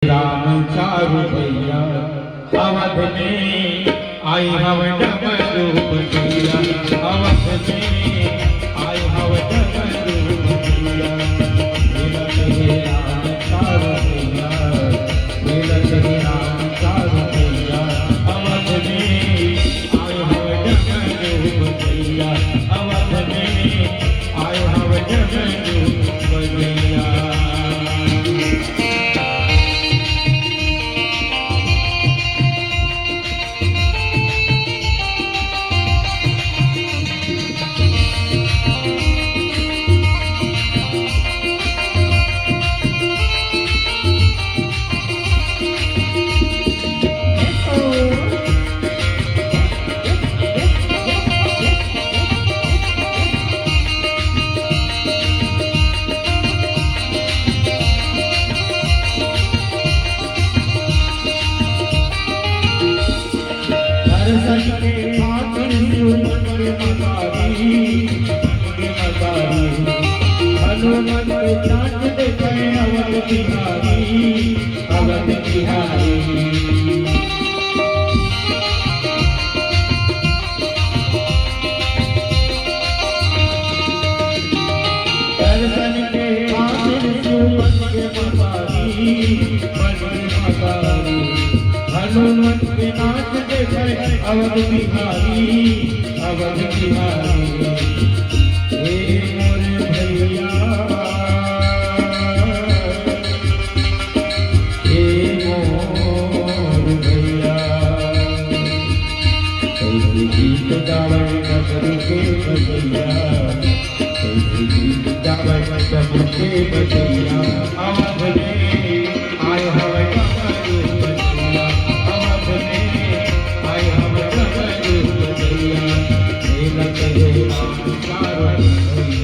राम चारु भैया अवध में आई हव डमरू भैया अवध में आई हव डमरू भैया मिलत हे राम चारु भैया मिलत हे राम चारु भैया अवध में आई हव डमरू भैया अवध में आई हव डमरू भैया। हनुमत चाँद देखे अवध बिहारी अवध बिहारी दर्शन के आखिर सुमन के मकारी हनुमत के नाच देखे अवध बिहारी अवध बिहारी। हे मोर भैया हे मोर भैया कैसे गीत गावे डमरू के बजैया कैसे गीत गावे डमरू के बजैया अवध में आए हव डमरू बजैया अवध में आए हव डमरू बजैया मिलत हे राम चारु भैया।